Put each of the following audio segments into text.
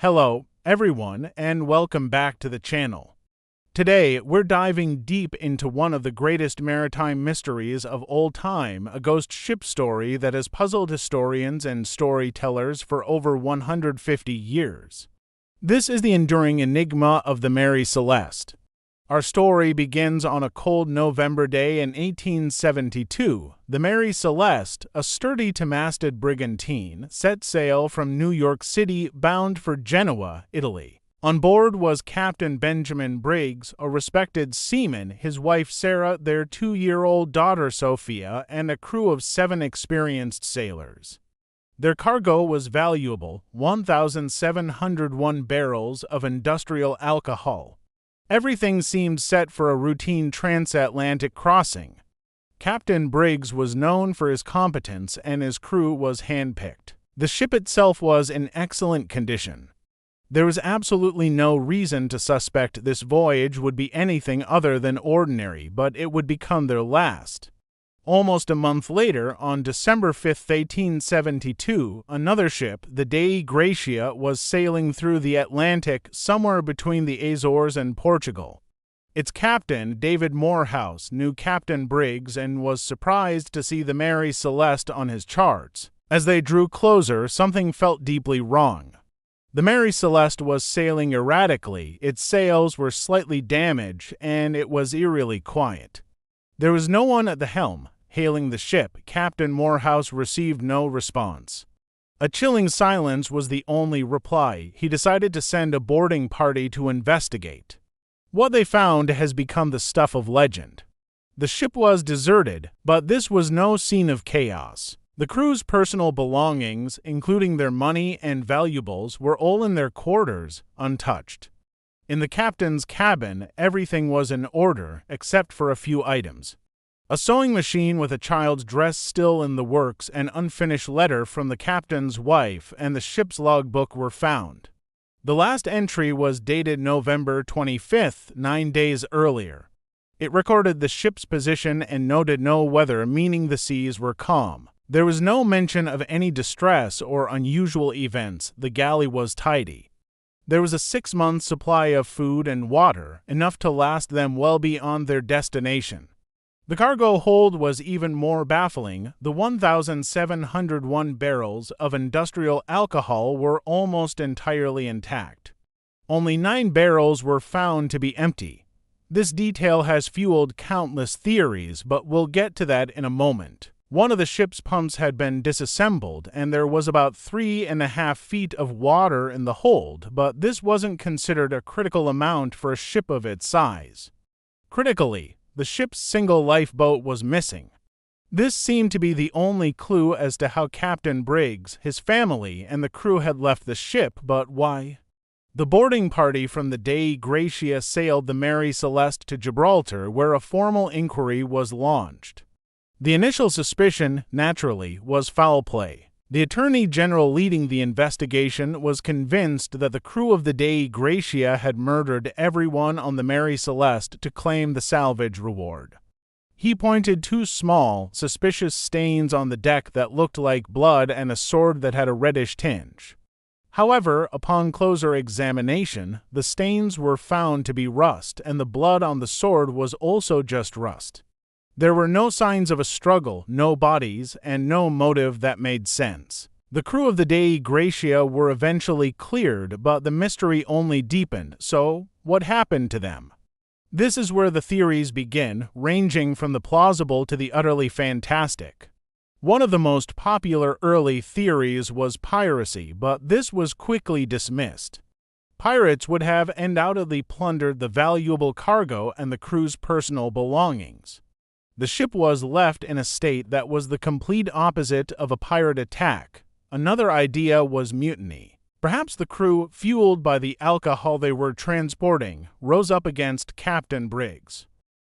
Hello, everyone, and welcome back to the channel. Today, we're diving deep into one of the greatest maritime mysteries of all time, a ghost ship story that has puzzled historians and storytellers for over 150 years. This is the enduring enigma of the Mary Celeste. Our story begins on a cold November day in 1872. The Mary Celeste, a sturdy two-masted brigantine, set sail from New York City bound for Genoa, Italy. On board was Captain Benjamin Briggs, a respected seaman, his wife Sarah, their 2-year-old daughter Sophia, and a crew of 7 experienced sailors. Their cargo was valuable, 1,701 barrels of industrial alcohol. Everything seemed set for a routine transatlantic crossing. Captain Briggs was known for his competence and his crew was handpicked. The ship itself was in excellent condition. There was absolutely no reason to suspect this voyage would be anything other than ordinary, but it would become their last. Almost a month later, on December 5, 1872, another ship, the Dei Gratia, was sailing through the Atlantic somewhere between the Azores and Portugal. Its captain, David Morehouse, knew Captain Briggs and was surprised to see the Mary Celeste on his charts. As they drew closer, something felt deeply wrong. The Mary Celeste was sailing erratically, its sails were slightly damaged, and it was eerily quiet. There was no one at the helm. Hailing the ship, Captain Morehouse received no response. A chilling silence was the only reply. He decided to send a boarding party to investigate. What they found has become the stuff of legend. The ship was deserted, but this was no scene of chaos. The crew's personal belongings, including their money and valuables, were all in their quarters, untouched. In the captain's cabin, everything was in order, except for a few items. A sewing machine with a child's dress still in the works, an unfinished letter from the captain's wife, and the ship's logbook were found. The last entry was dated November 25th, 9 days earlier. It recorded the ship's position and noted no weather, meaning the seas were calm. There was no mention of any distress or unusual events. The galley was tidy. There was a 6-month supply of food and water, enough to last them well beyond their destination. The cargo hold was even more baffling. The 1,701 barrels of industrial alcohol were almost entirely intact. Only 9 barrels were found to be empty. This detail has fueled countless theories, but we'll get to that in a moment. One of the ship's pumps had been disassembled, and there was about 3.5 feet of water in the hold, but this wasn't considered a critical amount for a ship of its size. Critically, the ship's single lifeboat was missing. This seemed to be the only clue as to how Captain Briggs, his family, and the crew had left the ship, but why? The boarding party from the Dei Gratia sailed the Mary Celeste to Gibraltar, where a formal inquiry was launched. The initial suspicion, naturally, was foul play. The Attorney General leading the investigation was convinced that the crew of the Dei Gratia had murdered everyone on the Mary Celeste to claim the salvage reward. He pointed 2 small, suspicious stains on the deck that looked like blood and a sword that had a reddish tinge. However, upon closer examination, the stains were found to be rust, and the blood on the sword was also just rust. There were no signs of a struggle, no bodies, and no motive that made sense. The crew of the Dei Gratia were eventually cleared, but the mystery only deepened. So, what happened to them? This is where the theories begin, ranging from the plausible to the utterly fantastic. One of the most popular early theories was piracy, but this was quickly dismissed. Pirates would have undoubtedly plundered the valuable cargo and the crew's personal belongings. The ship was left in a state that was the complete opposite of a pirate attack. Another idea was mutiny. Perhaps the crew, fueled by the alcohol they were transporting, rose up against Captain Briggs.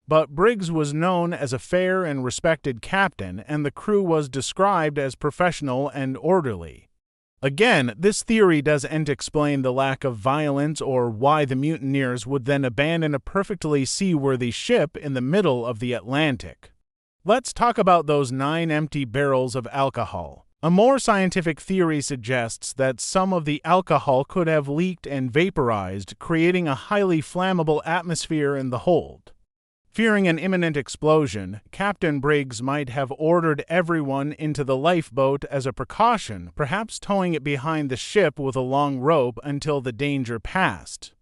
But Briggs was known as a fair and respected captain, and the crew was described as professional and orderly. Again, this theory doesn't explain the lack of violence or why the mutineers would then abandon a perfectly seaworthy ship in the middle of the Atlantic. Let's talk about those 9 empty barrels of alcohol. A more scientific theory suggests that some of the alcohol could have leaked and vaporized, creating a highly flammable atmosphere in the hold. Fearing an imminent explosion, Captain Briggs might have ordered everyone into the lifeboat as a precaution, perhaps towing it behind the ship with a long rope until the danger passed.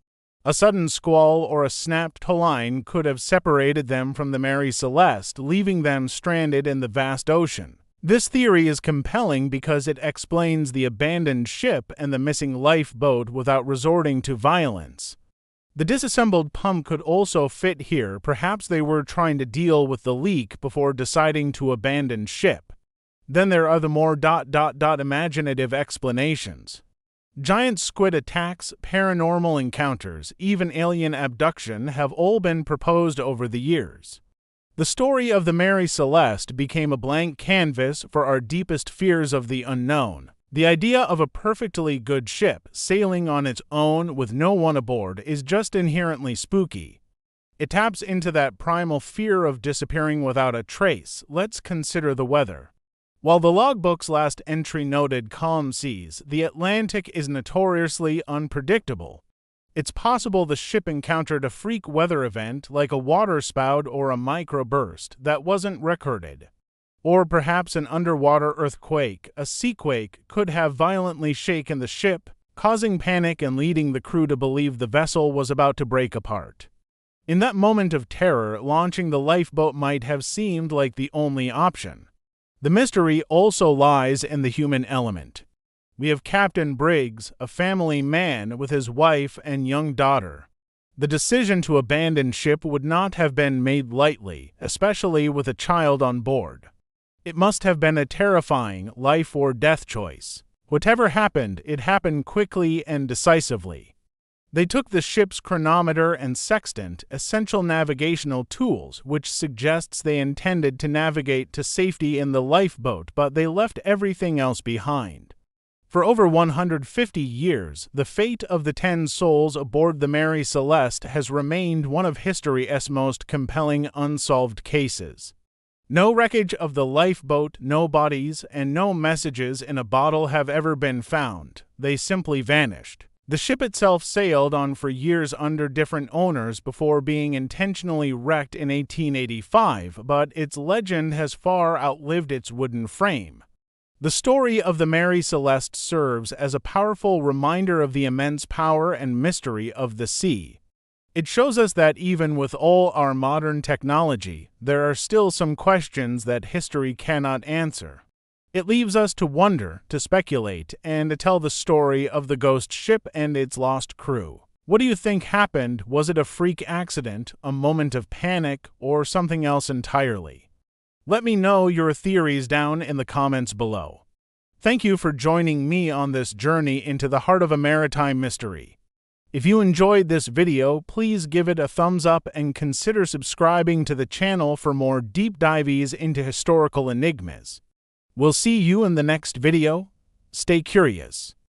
A sudden squall or a snapped tow line could have separated them from the Mary Celeste, leaving them stranded in the vast ocean. This theory is compelling because it explains the abandoned ship and the missing lifeboat without resorting to violence. The disassembled pump could also fit here. Perhaps they were trying to deal with the leak before deciding to abandon ship. Then there are the more imaginative explanations. Giant squid attacks, paranormal encounters, even alien abduction have all been proposed over the years. The story of the Mary Celeste became a blank canvas for our deepest fears of the unknown. The idea of a perfectly good ship sailing on its own with no one aboard is just inherently spooky. It taps into that primal fear of disappearing without a trace. Let's consider the weather. While the logbook's last entry noted calm seas, the Atlantic is notoriously unpredictable. It's possible the ship encountered a freak weather event like a waterspout or a microburst that wasn't recorded. Or perhaps an underwater earthquake, a seaquake, could have violently shaken the ship, causing panic and leading the crew to believe the vessel was about to break apart. In that moment of terror, launching the lifeboat might have seemed like the only option. The mystery also lies in the human element. We have Captain Briggs, a family man with his wife and young daughter. The decision to abandon ship would not have been made lightly, especially with a child on board. It must have been a terrifying life or death choice. Whatever happened, it happened quickly and decisively. They took the ship's chronometer and sextant, essential navigational tools, which suggests they intended to navigate to safety in the lifeboat, but they left everything else behind. For over 150 years, the fate of the 10 souls aboard the Mary Celeste has remained one of history's most compelling unsolved cases. No wreckage of the lifeboat, no bodies, and no messages in a bottle have ever been found. They simply vanished. The ship itself sailed on for years under different owners before being intentionally wrecked in 1885, but its legend has far outlived its wooden frame. The story of the Mary Celeste serves as a powerful reminder of the immense power and mystery of the sea. It shows us that even with all our modern technology, there are still some questions that history cannot answer. It leaves us to wonder, to speculate, and to tell the story of the ghost ship and its lost crew. What do you think happened? Was it a freak accident, a moment of panic, or something else entirely? Let me know your theories down in the comments below. Thank you for joining me on this journey into the heart of a maritime mystery. If you enjoyed this video, please give it a thumbs up and consider subscribing to the channel for more deep dives into historical enigmas. We'll see you in the next video. Stay curious.